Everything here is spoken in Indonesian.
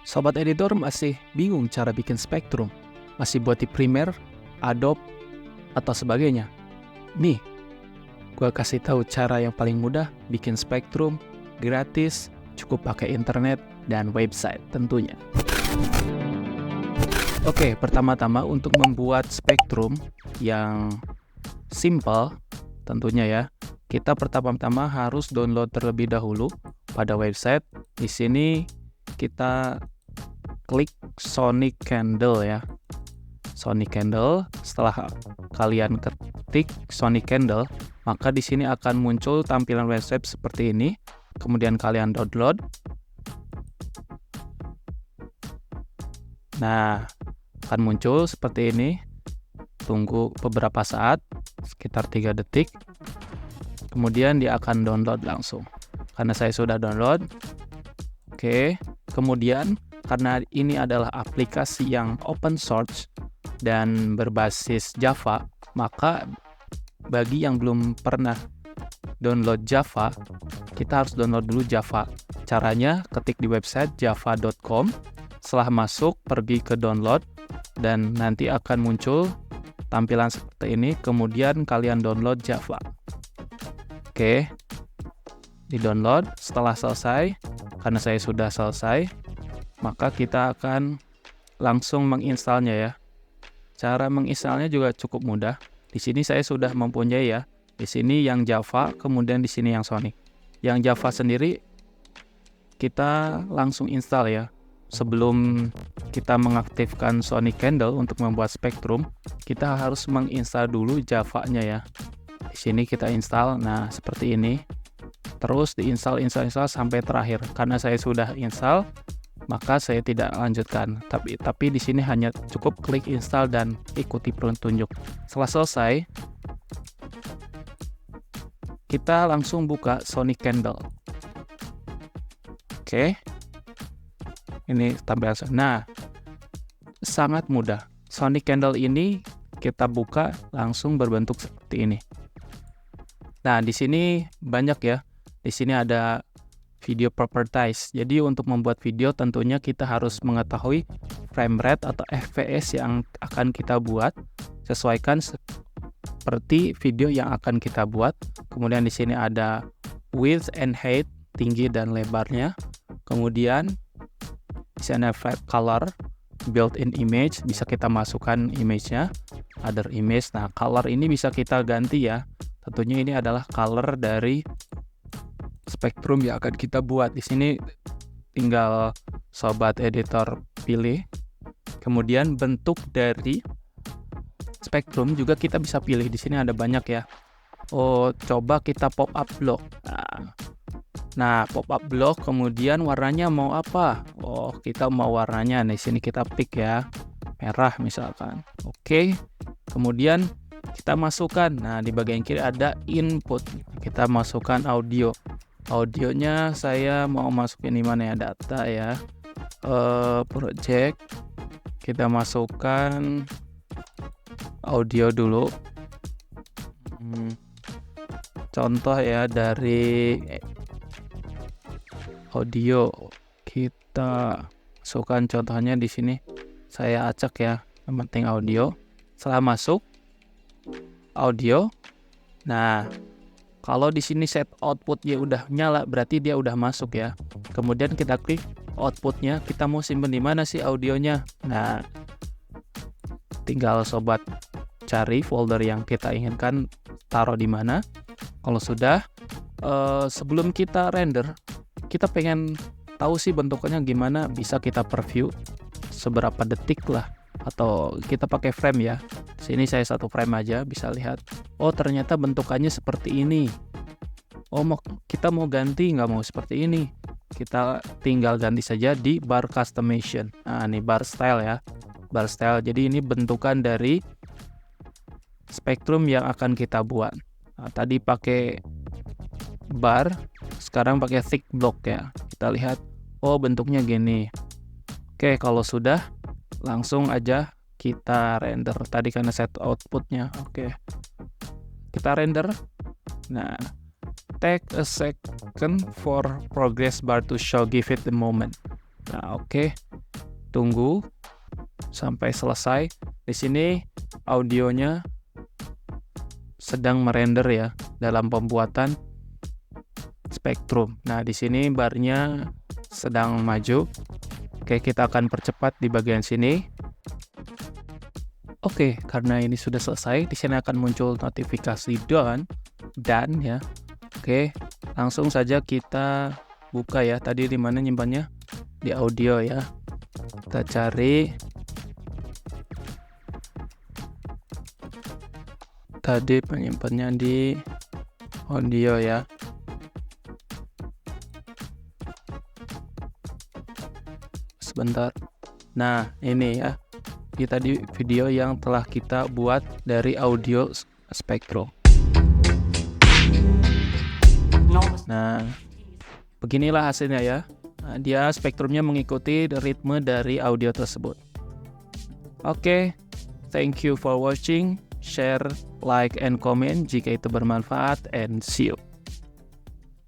Sobat editor masih bingung cara bikin Spektrum? Masih buat di Premiere, Adobe, atau sebagainya? Nih, gue kasih tahu cara yang paling mudah bikin Spektrum, gratis, cukup pakai internet, dan website tentunya. Oke, pertama-tama untuk membuat Spektrum yang simple, tentunya ya, kita pertama-tama harus download terlebih dahulu pada website. Di sini kita klik Sonic Candle ya. Sonic Candle, setelah kalian ketik Sonic Candle, maka di sini akan muncul tampilan website seperti ini. Kemudian kalian download. Nah, akan muncul seperti ini. Tunggu beberapa saat, sekitar 3 detik. Kemudian dia akan download langsung. Karena saya sudah download. Oke, kemudian karena ini adalah aplikasi yang open source dan berbasis Java, maka bagi yang belum pernah download Java, kita harus download dulu Java. Caranya ketik di website java.com, setelah masuk pergi ke download, dan nanti akan muncul tampilan seperti ini, kemudian kalian download Java. Oke, di download. Setelah selesai, karena saya sudah selesai, maka kita akan langsung menginstalnya ya. Cara menginstalnya juga cukup mudah. Di sini saya sudah mempunyai ya. Di sini yang Java, kemudian di sini yang Sonic. Yang Java sendiri kita langsung install ya. Sebelum kita mengaktifkan Sonic Candle untuk membuat Spektrum, kita harus menginstal dulu Java-nya ya. Di sini kita install. Nah, seperti ini. Terus diinstal sampai terakhir. Karena saya sudah install, maka saya tidak lanjutkan. Tapi di sini hanya cukup klik install dan ikuti petunjuk. Setelah selesai, kita langsung buka Sonic Candle. Oke. Ini tampilan. Nah, sangat mudah. Sonic Candle ini kita buka langsung berbentuk seperti ini. Nah, di sini banyak ya. Di sini ada video properties. Jadi untuk membuat video tentunya kita harus mengetahui frame rate atau FPS yang akan kita buat, sesuaikan seperti video yang akan kita buat. Kemudian di sini ada width and height, tinggi dan lebarnya. Kemudian di sini ada flat color, built-in image, bisa kita masukkan image-nya, other image. Nah, color ini bisa kita ganti ya. Tentunya ini adalah color dari Spektrum yang akan kita buat. Di sini tinggal sobat editor pilih. Kemudian bentuk dari Spektrum juga kita bisa pilih. Di sini ada banyak ya. Oh, coba kita pop up block. Nah, pop up block, kemudian warnanya mau apa? Oh, kita mau warnanya. Di sini kita pick ya. Merah misalkan. Oke. Kemudian kita masukkan. Nah, di bagian kiri ada input. Kita masukkan audio. Audionya saya mau masukin di mana ya, data ya, project. Kita masukkan audio dulu. Contoh ya dari audio, kita masukkan contohnya di sini. Saya acak ya, yang penting audio. Setelah masuk audio, nah, kalau di sini set outputnya udah nyala, berarti dia udah masuk ya. Kemudian kita klik outputnya, kita mau simpen di mana sih audionya. Nah, tinggal sobat cari folder yang kita inginkan, taruh di mana. Kalau sudah, sebelum kita render, kita pengen tahu sih bentuknya gimana, bisa kita preview seberapa detik lah. Atau kita pakai frame ya. Sini saya satu frame aja, bisa lihat. Oh, ternyata bentukannya seperti ini. Oh, kita mau ganti, nggak mau seperti ini. Kita tinggal ganti saja di bar customization. Nah, ini bar style ya. Bar style. Jadi ini bentukan dari Spektrum yang akan kita buat. Nah, tadi pakai bar, sekarang pakai thick block ya. Kita lihat, oh bentuknya gini. Oke, kalau sudah, langsung aja kita render. Tadi karena set outputnya. Oke, kita render. Nah, take a second for progress bar to show, give it a moment. Nah, oke. Tunggu sampai selesai. Di sini audionya sedang merender ya dalam pembuatan spektrum. Nah, di sini barnya sedang maju. Oke, kita akan percepat di bagian sini. Oke, karena ini sudah selesai, di sini akan muncul notifikasi done ya. Oke, langsung saja kita buka ya. Tadi di mana nyimpannya? Di audio ya. Kita cari. Tadi penyimpannya di audio ya. Sebentar. Nah, ini ya. Ini tadi video yang telah kita buat dari audio spektrum. Nah, beginilah hasilnya ya. Nah, dia spektrumnya mengikuti ritme dari audio tersebut. Oke, thank you for watching. Share, like, and comment jika itu bermanfaat, and see you.